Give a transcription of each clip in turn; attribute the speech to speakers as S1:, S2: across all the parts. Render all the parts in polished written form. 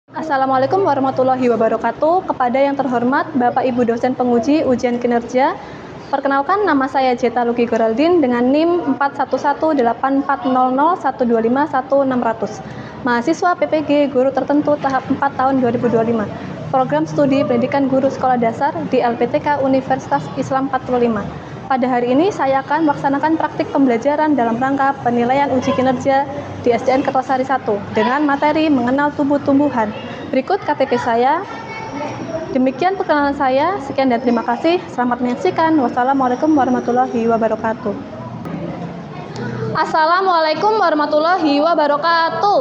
S1: Assalamualaikum warahmatullahi wabarakatuh. Kepada yang terhormat Bapak Ibu dosen penguji ujian kinerja, perkenalkan nama saya Jeta Luki Goraldin dengan NIM 41184001251600. Mahasiswa PPG Guru Tertentu tahap 4 tahun 2025. Program Studi Pendidikan Guru Sekolah Dasar di LPTK Universitas Islam 45. Pada hari ini saya akan melaksanakan praktik pembelajaran dalam rangka penilaian uji kinerja di SDN Kertosari 1 dengan materi mengenal tumbuh-tumbuhan. Berikut KTP saya. Demikian perkenalan saya. Sekian dan terima kasih. Selamat menyaksikan. Wassalamualaikum warahmatullahi wabarakatuh. Assalamualaikum warahmatullahi wabarakatuh.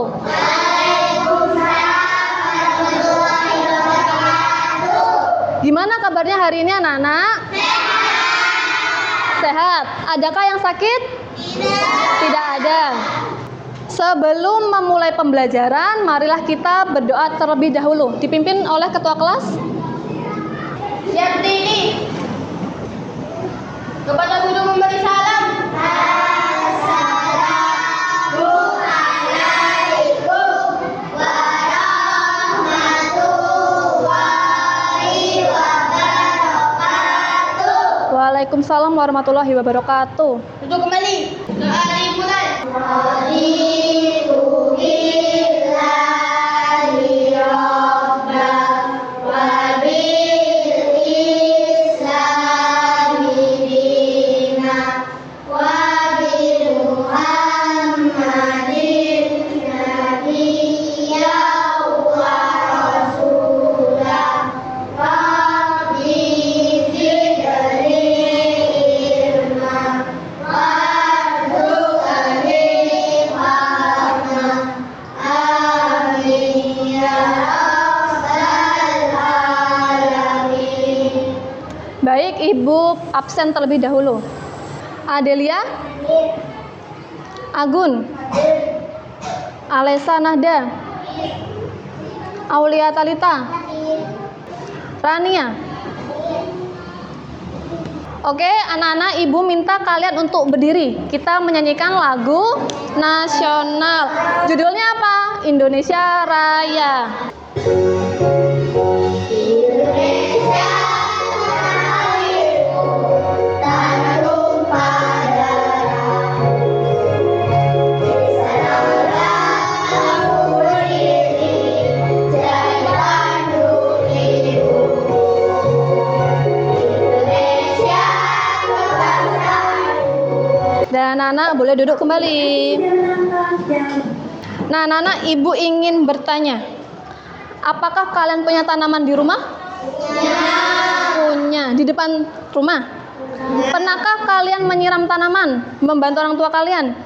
S1: Gimana kabarnya hari ini anak-anak? Sehat. Adakah yang sakit? Tidak ada. Sebelum memulai pembelajaran, marilah kita berdoa terlebih dahulu. Dipimpin oleh ketua kelas.
S2: Siap berdiri. Kepada guru memberi salam. Assalamualaikum warahmatullahi wabarakatuh.
S1: Waalaikumsalam warahmatullahi wabarakatuh.
S2: Duduk kembali. Doa dimulai.
S1: Baik, Ibu absen terlebih dahulu. Adelia, Agun, Alesa Nahda, Aulia Talita, Rania. Oke, anak-anak, Ibu minta kalian untuk berdiri. Kita menyanyikan lagu nasional. Judulnya apa? Indonesia Raya. Dan anak-anak boleh duduk kembali. Nah, anak-anak, Ibu ingin bertanya, apakah kalian punya tanaman di rumah? Punya. Di depan rumah? Pernahkah kalian menyiram tanaman, membantu orang tua kalian?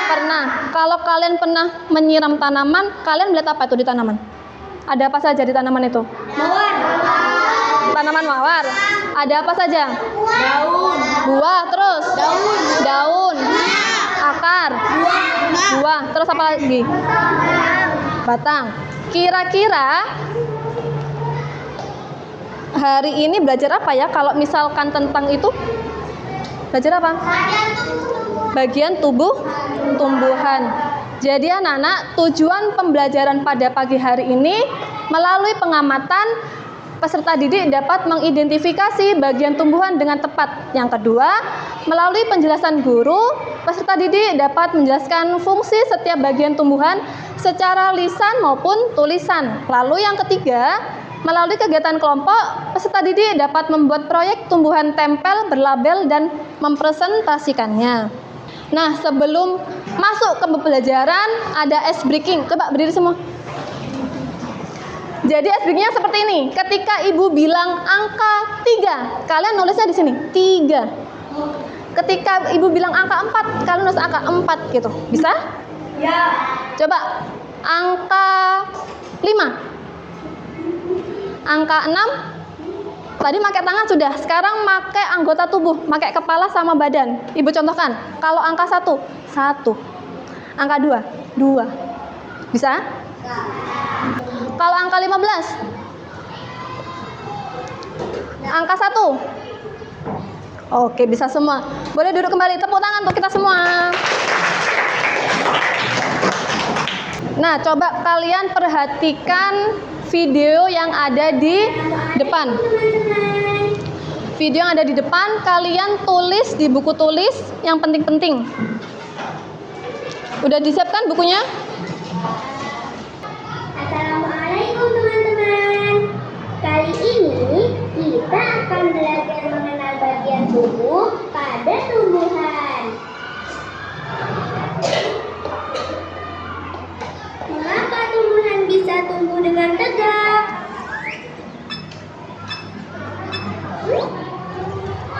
S1: Pernah. Kalau kalian pernah menyiram tanaman, kalian melihat apa itu di tanaman? Ada apa saja di tanaman itu?
S2: Mawar.
S1: Tanaman mawar. Ada apa saja?
S2: Daun.
S1: Buah, terus? Daun. Akar. Buah. Terus apa lagi? Batang. Kira-kira hari ini belajar apa ya? Kalau misalkan tentang itu, belajar apa? Bagian tubuh tumbuhan. Jadi anak-anak, tujuan pembelajaran pada pagi hari ini melalui pengamatan, peserta didik dapat mengidentifikasi bagian tumbuhan dengan tepat. Yang kedua, melalui penjelasan guru, peserta didik dapat menjelaskan fungsi setiap bagian tumbuhan secara lisan maupun tulisan. Lalu yang ketiga, melalui kegiatan kelompok, peserta didik dapat membuat proyek tumbuhan tempel, berlabel, dan mempresentasikannya. Nah, sebelum masuk ke pembelajaran, ada ice breaking. Coba berdiri semua. Jadi ice breaking-nya seperti ini. Ketika Ibu bilang angka 3, kalian nulisnya di sini, 3. Ketika Ibu bilang angka 4, kalian nulis angka 4 gitu. Bisa?
S2: Ya.
S1: Coba angka 5. Angka 6. Tadi pakai tangan sudah, sekarang pakai anggota tubuh, pakai kepala sama badan. Ibu contohkan. Kalau angka 1, 1. Angka 2, 2. Bisa? Kalau angka 15, angka 1. Oke, bisa semua. Boleh duduk kembali. Tepuk tangan untuk kita semua. Nah, coba kalian perhatikan video yang ada di depan. Video yang ada di depan, kalian tulis di buku tulis yang penting-penting. Udah disiapkan bukunya?
S2: Assalamualaikum teman-teman. Kali ini kita akan belajar mengenal bagian tubuh pada tumbuhan. Mengapa tumbuhan bisa tumbuh dengan tegak?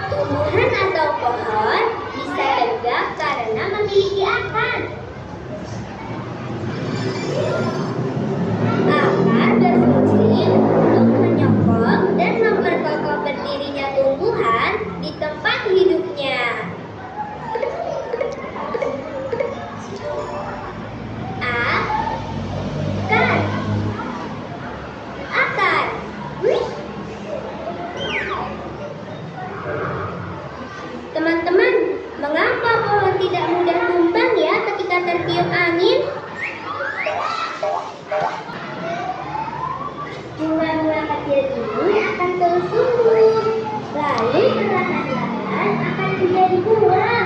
S2: Tumbuhan atau pohon bisa tegak karena memiliki akar. Akar berfungsi untuk menyokong dan memperkokoh berdirinya tumbuhan di tempat hidupnya. Akar. Teman-teman, mengapa pohon tidak mudah tumbang ya ketika tertiup angin? Bunga-bunga kecil ini akan terus tumbuh, lalu perlahan-lahan akan menjadi buah.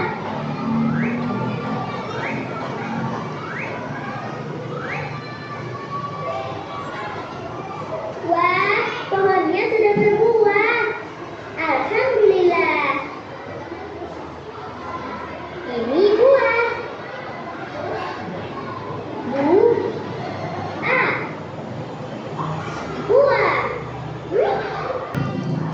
S2: Wah, pohonnya sudah berbuah. Alhamdulillah. Ini buah. Buah.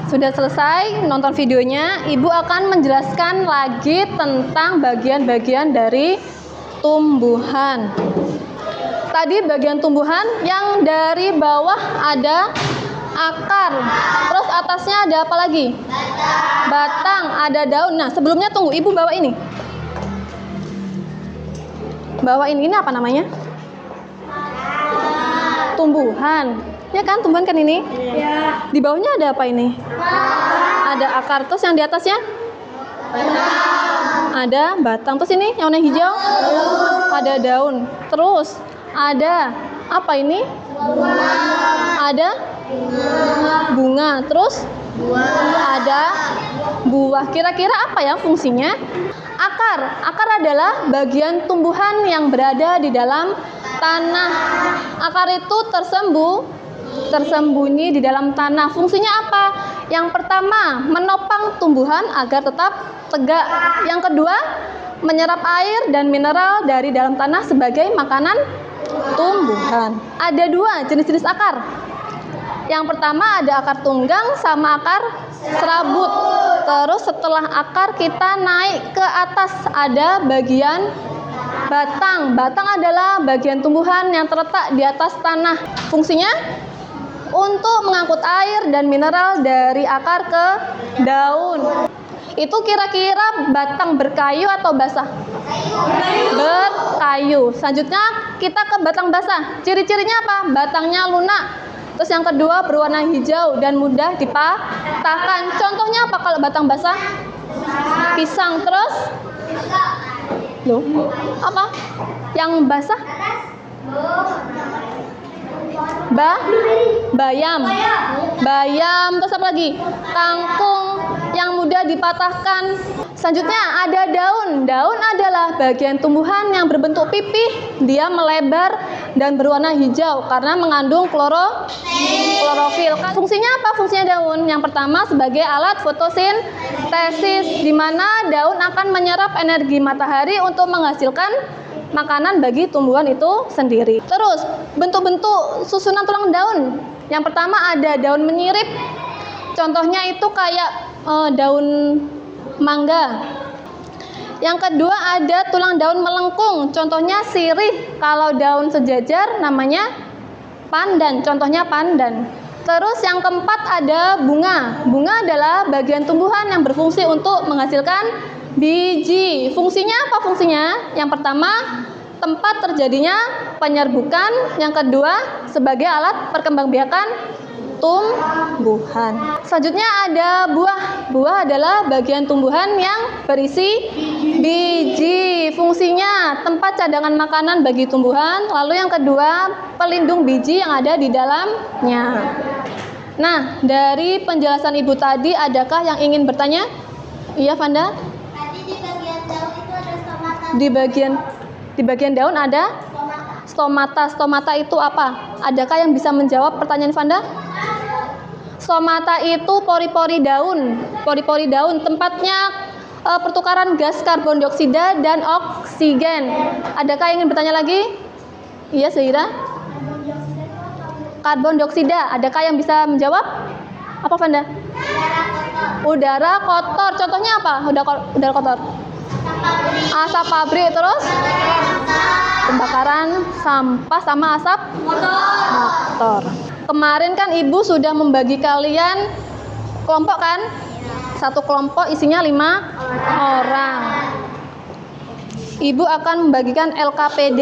S1: Sudah selesai nonton videonya, Ibu akan menjelaskan lagi tentang bagian-bagian dari tumbuhan. Tadi bagian tumbuhan yang dari bawah ada akar, terus atasnya ada apa lagi? Batang, ada daun. Nah, sebelumnya tunggu, Ibu bawa ini. Bawa ini apa namanya? Tumbuhan. Ya kan, tumbuhan kan ini?
S2: Ya.
S1: Di bawahnya ada apa ini? Ada akar, terus yang di atasnya? Ada batang, terus ini yang warna hijau? Ada daun. Terus ada apa ini? Ada bunga. Terus ada buah. Kira-kira apa ya fungsinya? Akar adalah bagian tumbuhan yang berada di dalam tanah. Akar itu tersembunyi di dalam tanah. Fungsinya apa? Yang pertama, menopang tumbuhan agar tetap tegak. Yang kedua, menyerap air dan mineral dari dalam tanah sebagai makanan tumbuhan. Ada dua jenis-jenis akar. Yang pertama ada akar tunggang sama akar serabut. Terus setelah akar kita naik ke atas ada bagian batang. Batang adalah bagian tumbuhan yang terletak di atas tanah. Fungsinya untuk mengangkut air dan mineral dari akar ke daun. Itu kira-kira batang berkayu atau basah? Berkayu. Selanjutnya kita ke batang basah. Ciri-cirinya apa? Batangnya lunak. Terus yang kedua berwarna hijau dan mudah dipatahkan. Contohnya apa kalau batang basah? Pisang. Terus? Loh, apa? Yang basah? Bayam. Terus apa lagi? Kangkung yang mudah dipatahkan. Selanjutnya ada daun. Daun adalah bagian tumbuhan yang berbentuk pipih. Dia melebar dan berwarna hijau karena mengandung klorofil. Fungsinya apa? Fungsinya daun. Yang pertama sebagai alat fotosintesis, di mana daun akan menyerap energi matahari untuk menghasilkan makanan bagi tumbuhan itu sendiri. Terus bentuk-bentuk susunan tulang daun. Yang pertama ada daun menyirip. Contohnya itu kayak daun mangga. Yang kedua ada tulang daun melengkung. Contohnya sirih. Kalau daun sejajar namanya pandan. Contohnya pandan. Terus yang keempat ada bunga. Bunga adalah bagian tumbuhan yang berfungsi untuk menghasilkan biji. Fungsinya apa fungsinya? Yang pertama, tempat terjadinya penyerbukan. Yang kedua, sebagai alat perkembangbiakan tumbuhan. Selanjutnya ada buah. Buah adalah bagian tumbuhan yang berisi biji. Fungsinya tempat cadangan makanan bagi tumbuhan. Lalu yang kedua, pelindung biji yang ada di dalamnya. Nah, dari penjelasan Ibu tadi, adakah yang ingin bertanya? Iya, Vanda?
S2: Tadi di bagian daun itu ada stomata.
S1: Di bagian daun ada stomata. Stomata itu apa? Adakah yang bisa menjawab pertanyaan Vanda? Stomata itu pori-pori daun. Pori-pori daun tempatnya pertukaran gas karbon dioksida dan oksigen. Adakah yang ingin bertanya lagi? Iya, Zahira? Karbon dioksida. Adakah yang bisa menjawab? Apa, Vanda? Udara kotor. Contohnya apa? Udara kotor. Asap pabrik, terus pembakaran sampah sama asap motor. Kemarin kan Ibu sudah membagi kalian kelompok kan? Satu kelompok isinya 5 orang. Ibu akan membagikan LKPD.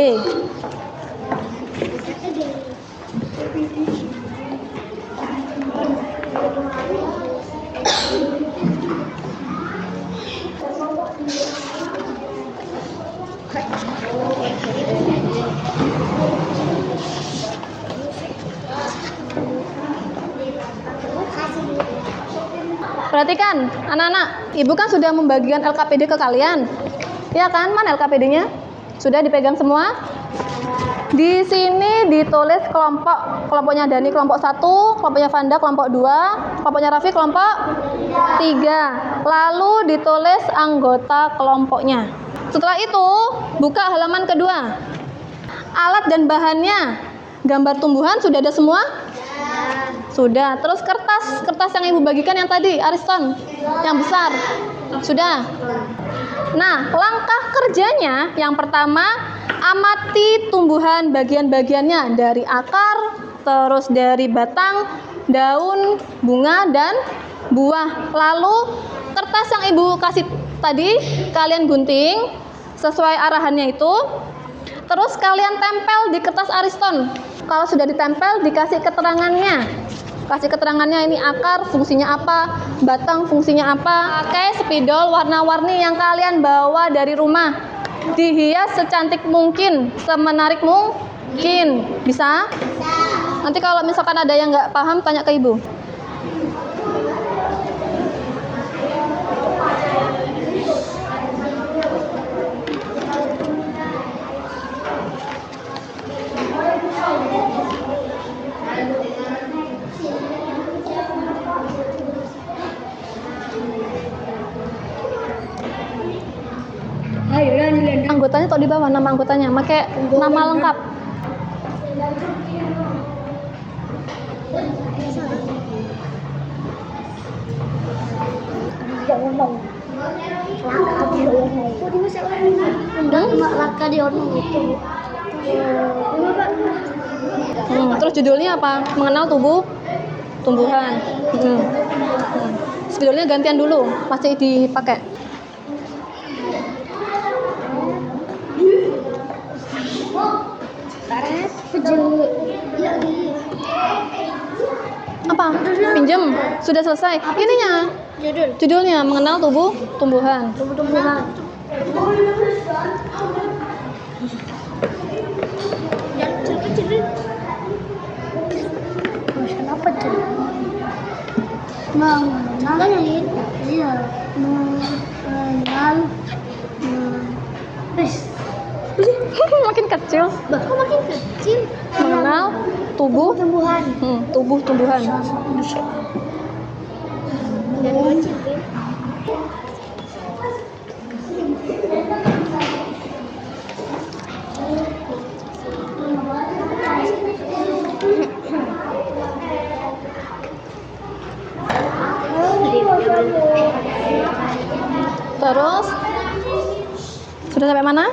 S1: Perhatikan, anak-anak, Ibu kan sudah membagikan LKPD ke kalian. Ya kan? Mana LKPD-nya? Sudah dipegang semua? Di sini ditulis kelompoknya Dani kelompok 1, kelompoknya Vanda kelompok 2, kelompoknya Raffi kelompok 3. Lalu ditulis anggota kelompoknya. Setelah itu, buka halaman kedua. Alat dan bahannya. Gambar tumbuhan sudah ada semua? Sudah. Terus kertas yang Ibu bagikan yang tadi, Ariston, yang besar. Sudah. Nah, langkah kerjanya yang pertama, amati tumbuhan bagian-bagiannya dari akar, terus dari batang, daun, bunga, dan buah. Lalu kertas yang Ibu kasih tadi kalian gunting sesuai arahannya itu. Terus kalian tempel di kertas Ariston. Kalau sudah ditempel, dikasih keterangannya. Kasih keterangannya ini akar fungsinya apa, batang fungsinya apa. Pakai spidol warna-warni yang kalian bawa dari rumah. Dihias secantik mungkin, semenarik mungkin. Bisa? Nanti kalau misalkan ada yang nggak paham, tanya ke Ibu. Anggotanya tuh di bawah, nama anggotanya, pakai nama lengkap. Terus judulnya apa? Mengenal tumbuhan. Judulnya gantian dulu, masih dipakai. Apa? Pinjem? Sudah selesai. Ininya. Judulnya mengenal tumbuhan.
S2: Kenapa tuh? Mengenal iya. Mengenal.
S1: Makin kecil.
S2: Kok makin kecil?
S1: Mengenal tumbuhan. Tumbuhan. Terus sudah sampai mana?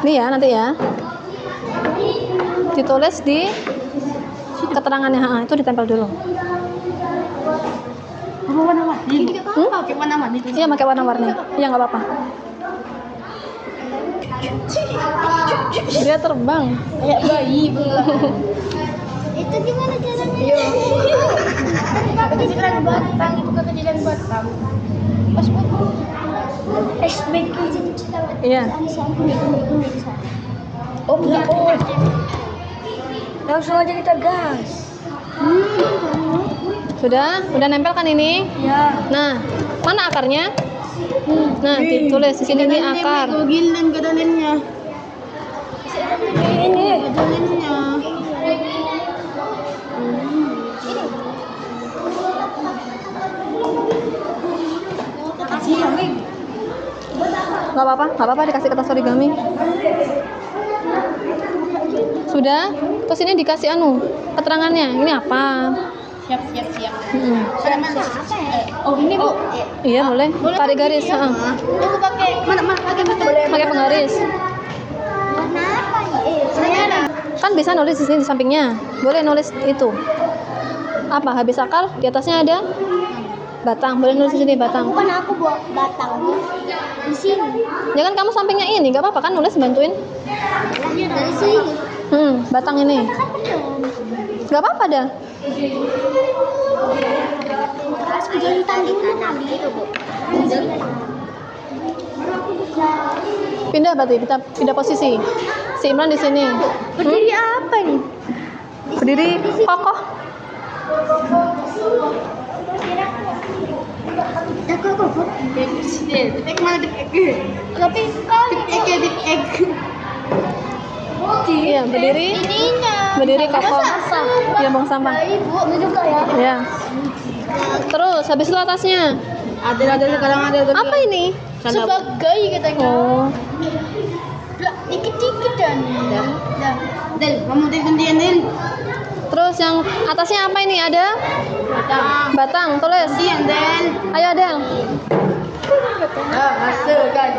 S1: Ini ya, nanti ya. Ditulis di keterangannya, itu ditempel dulu.
S2: Warna-warni. Pakai warna-warni.
S1: Iya, pakai warna-warni. Iya, nggak apa-apa. Dia terbang.
S2: Kayak bayi. Itu gimana caranya? Iya. Kejadian Batam, itu kejadian Batam. Pas SBK jadi kita.
S1: Iya.
S2: Oh, enggak. Langsung aja kita gas.
S1: Udah nempel kan ini?
S2: Ya.
S1: Nah, mana akarnya? Nah, ditulis di sini nih akar.
S2: Gilin kedalamnya. Ini kedalamnya.
S1: Nggak apa-apa dikasih kertas origami. Sudah, terus ini dikasih keterangannya. Ini apa?
S2: Siap. Oh, ini Bu.
S1: Iya, boleh. Tarik garis.
S2: Aku pakai
S1: Pakai penggaris.
S2: warna apa nih? Saya ada.
S1: Kan bisa nulis di sini di sampingnya. Boleh nulis itu. Apa? Habis akar, di atasnya ada batang. Boleh nulis di sini batang.
S2: Bukan aku buat batang di sini.
S1: Ya kan kamu sampingnya ini, nggak apa-apa kan nulis bantuin.
S2: Dari sini.
S1: Batang ini. Nggak apa-apa dah.
S2: Harus kejulitan dulu kali itu, Bu.
S1: Pindah berarti kita pindah posisi. Si Imran di sini.
S2: Berdiri apa nih?
S1: Berdiri kokoh.
S2: Tapi
S1: Iya, berdiri. Berdiri kokoh. Ya, buang sampah.
S2: Ibu, ini juga ya.
S1: Ya. Terus habis itu atasnya.
S2: Ada sekarang ada.
S1: Apa ini?
S2: Sebagai katanya.
S1: Oh.
S2: Dikit-dikit dan. Del, kamu gantian Del.
S1: Terus yang atasnya apa ini? Ada batang. Tulis.
S2: Gantian Del.
S1: Ayo Del.
S2: Rasakan.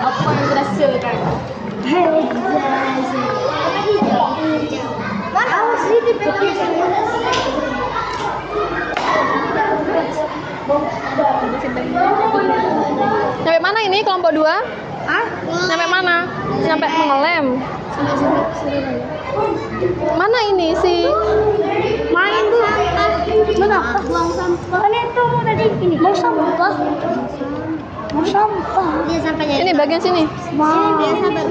S2: Apa yang dirasakan? Mana sih di
S1: Sampai mana ini kelompok 2? Sampai mana? Sampai mengelem. Mana ini sih?
S2: main tuh. Mana? Buang sampah. Ini tuh tadi ini. Mau sampah. Mau sampah. Dia sampahnya.
S1: Ini bagian sini.
S2: Mau. Dia sampah.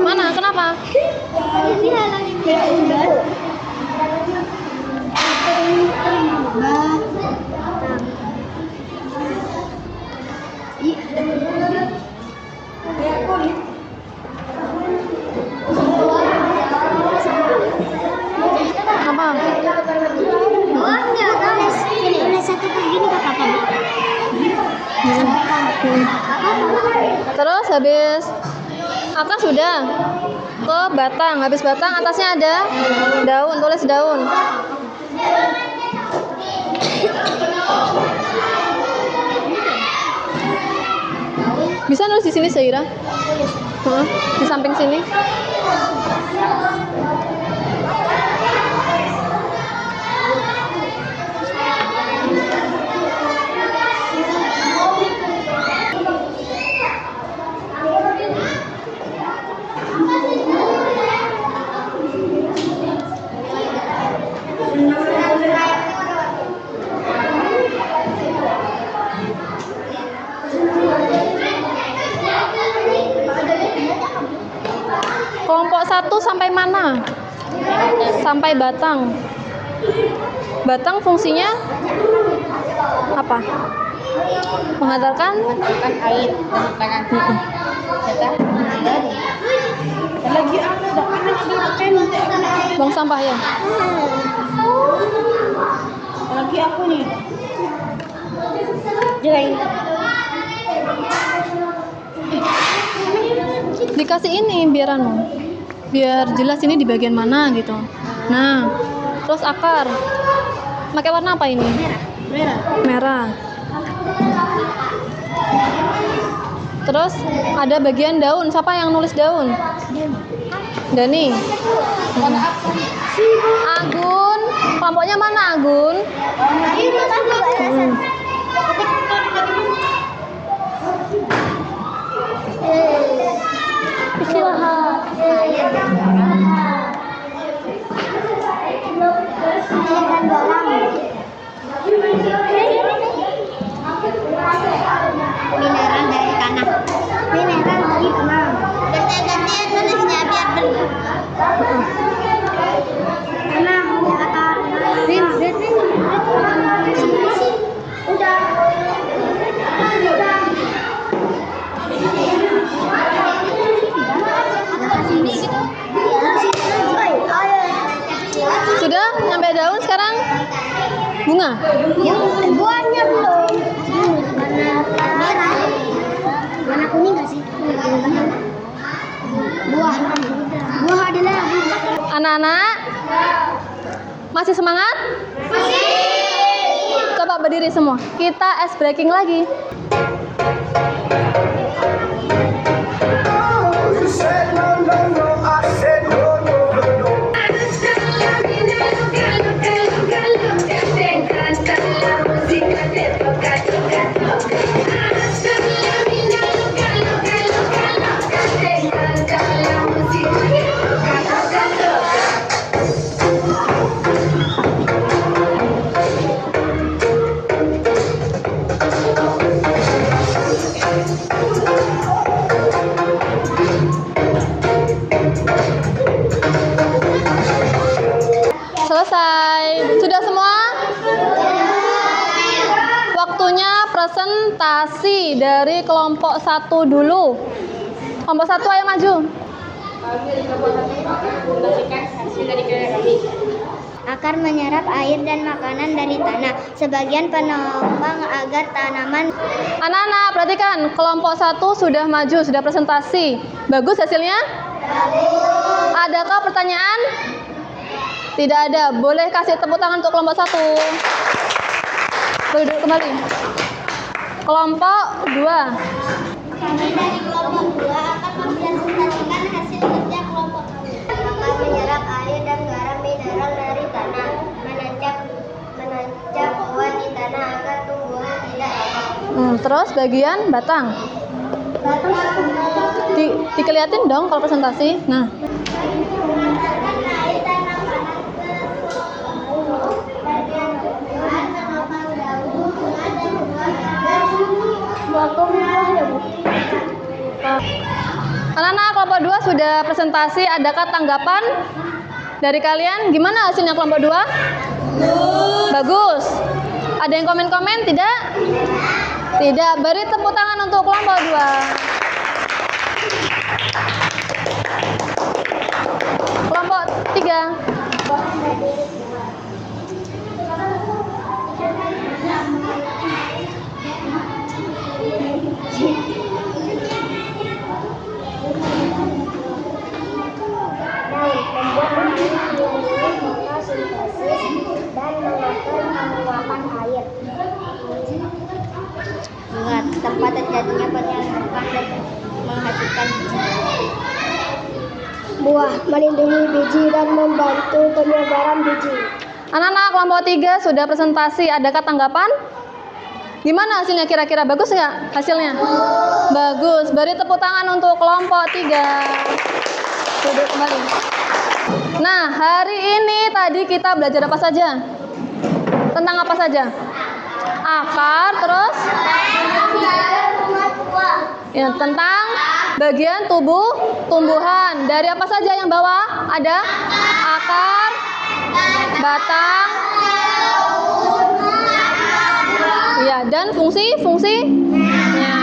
S1: Mana? Kenapa? Apa? Terus habis akar sudah ke batang. Habis batang atasnya ada daun. Tulis daun. Bisa nulis di sini Zaira? Di samping sini. Kelompok 1 sampai mana? Sampai batang. Batang fungsinya apa? Mengantarkan
S2: air dan makanan. Lagi
S1: buang sampah ya.
S2: Lagi aku nih. Jelain.
S1: Dikasih ini biar jelas ini di bagian mana gitu. Nah, terus akar pakai warna apa ini?
S2: Merah.
S1: Merah. Terus ada bagian daun. Siapa yang nulis daun? Dani. Agun. Kelompoknya mana Agun?
S2: Istirahat.
S3: Mineral dari tanah.
S2: Mineral dari tanah.
S3: Gantian nulisnya biar benar.
S2: Tanah di atas. Rin. Udah.
S1: Sudah nyampe daun sekarang? Bunga?
S2: Buahnya belum. Warna kuning nggak sih? Buah adalah
S1: Anak-anak masih semangat? Coba berdiri semua. Kita ice breaking lagi.
S4: You said no, no, no, I said no, no, no, no.
S1: Selesai. Sudah semua? Waktunya presentasi dari kelompok 1 dulu. Kelompok 1 ayo maju.
S3: Akar menyerap air dan makanan dari tanah. Sebagian penopang agar tanaman.
S1: Anak-anak perhatikan, kelompok 1 sudah maju, sudah presentasi. Bagus hasilnya? Adakah pertanyaan? Tidak ada. Boleh kasih tepuk tangan untuk kelompok 1. Duduk kembali. Kelompok 2.
S3: Kami dari kelompok 2 akan mempresentasikan hasil kerja kelompok kami. Akar menyerap air dan garam mineral dari tanah. Menancap pohon di tanah agar tumbuhan tidak ada.
S1: Terus bagian batang. Dikeliatin dong kalau presentasi. Nah. Anak-anak kelompok 2 sudah presentasi, adakah tanggapan dari kalian? Gimana hasilnya kelompok 2? Bagus. Ada yang komen-komen? Tidak? Tidak. Beri tepuk tangan untuk kelompok 2. Kelompok 3.
S3: Dan mengatur penguapan air. Ingat, tempat terjadinya penyerapan dan menghasilkan
S2: buah, melindungi biji dan membantu penyebaran biji.
S1: Anak-anak kelompok 3 sudah presentasi, adakah tanggapan? Gimana hasilnya kira-kira? Bagus nggak hasilnya? Bagus. Beri tepuk tangan untuk kelompok 3. Duduk kembali. Nah, hari ini tadi kita belajar apa saja? Tentang apa saja? Akar, terus? Ya, tentang bagian tubuh tumbuhan. Dari apa saja yang bawah? Ada akar, batang, ya, dan fungsi-fungsinya.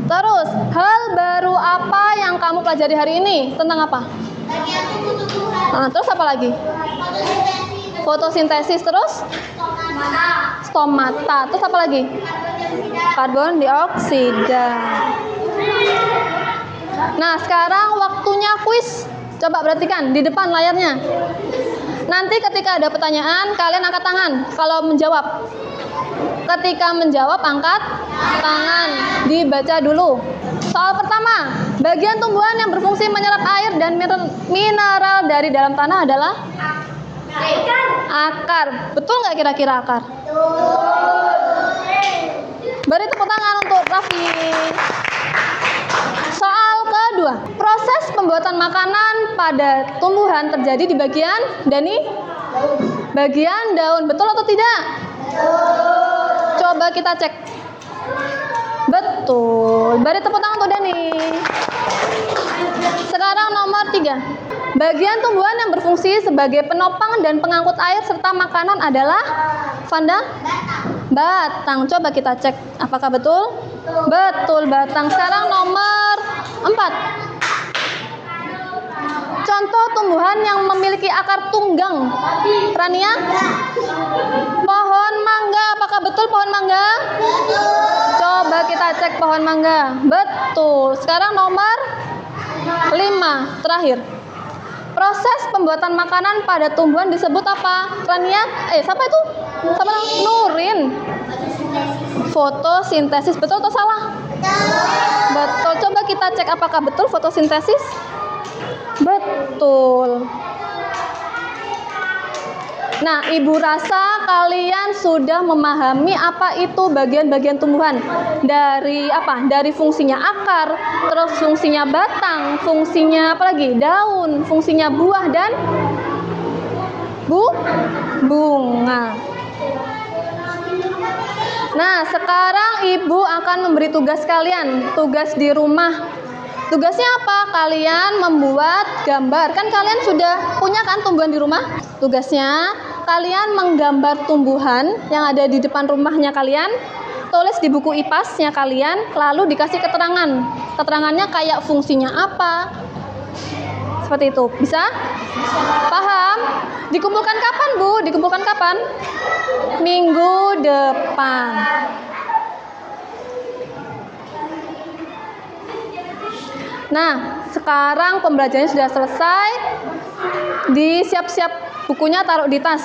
S1: Terus, hal baru apa yang kamu pelajari hari ini? Tentang apa? Nah, terus apa lagi? Fotosintesis, terus? Stomata. Terus apa lagi? Karbon dioksida. Nah, sekarang waktunya kuis. Coba perhatikan di depan layarnya. Nanti ketika ada pertanyaan, kalian angkat tangan kalau menjawab. Ketika menjawab, angkat tangan. Dibaca dulu. Soal pertama, bagian tumbuhan yang berfungsi menyerap air dan mineral dari dalam tanah adalah akar. Betul nggak kira-kira akar? Beri tepuk tangan untuk Raffi. Soal kedua, proses pembuatan makanan pada tumbuhan terjadi di bagian bagian daun. Betul atau tidak? Coba kita cek. Betul. Beri tepuk tangan untuk Dani. Sekarang nomor 3. Bagian tumbuhan yang berfungsi sebagai penopang dan pengangkut air serta makanan adalah batang. Coba kita cek apakah betul? Betul, batang. Sekarang nomor 4. Contoh tumbuhan yang memiliki akar tunggang. Rania? Pohon mangga. Apakah betul pohon mangga? Coba kita cek pohon mangga. Betul. Sekarang nomor 5. Terakhir. Proses pembuatan makanan pada tumbuhan disebut apa? Rania? Siapa itu? Siapa? Nurin. Fotosintesis. Betul atau salah? Betul. Coba kita cek apakah betul fotosintesis? Betul. Nah, Ibu rasa kalian sudah memahami apa itu bagian-bagian tumbuhan. Dari apa? Dari fungsinya akar, terus fungsinya batang, fungsinya apa lagi? Daun, fungsinya buah dan bunga. Nah, sekarang Ibu akan memberi tugas kalian, tugas di rumah. Tugasnya apa? Kalian membuat gambar. Kan kalian sudah punya kan tumbuhan di rumah? Tugasnya kalian menggambar tumbuhan yang ada di depan rumahnya kalian. Tulis di buku IPAS-nya kalian, lalu dikasih keterangan. Keterangannya kayak fungsinya apa. Seperti itu. Bisa? Paham? Dikumpulkan kapan, Bu? Dikumpulkan kapan? Minggu depan. Nah, sekarang pembelajarannya sudah selesai. Disiap-siap bukunya, taruh di tas.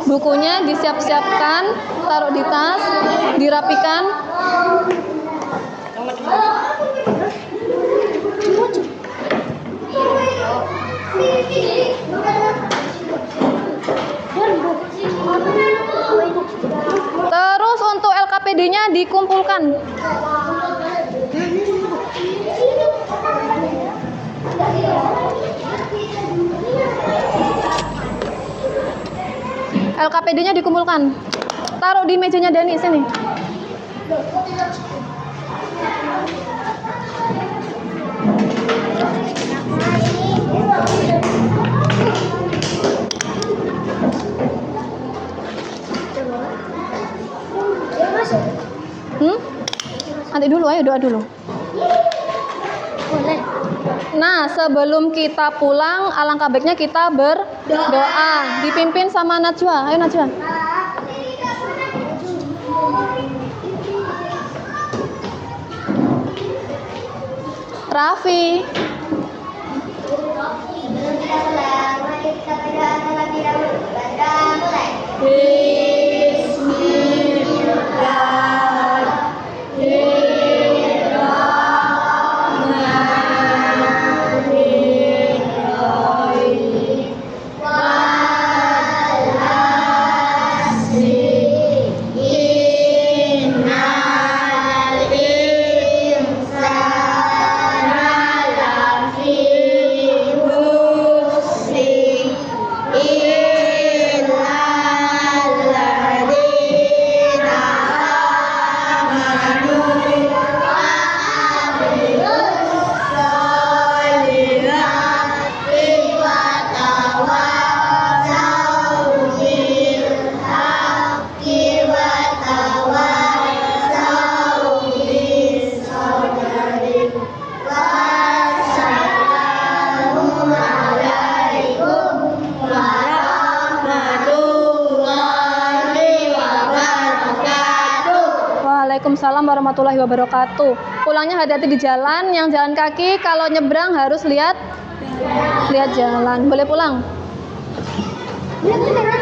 S1: Bukunya disiap-siapkan, taruh di tas, dirapikan. Terus untuk LKPD-nya dikumpulkan. LKPD-nya dikumpulkan. Taruh di mejanya Dani sini. Nanti dulu, ayo doa dulu. Nah, sebelum kita pulang, alangkah baiknya kita berdoa. Dipimpin sama Najwa. Ayo Najwa. Raffi. Waalaikumsalam warahmatullahi wabarakatuh. Pulangnya hati-hati di jalan, yang jalan kaki kalau nyebrang harus lihat jalan. Boleh pulang?
S3: Bener bener.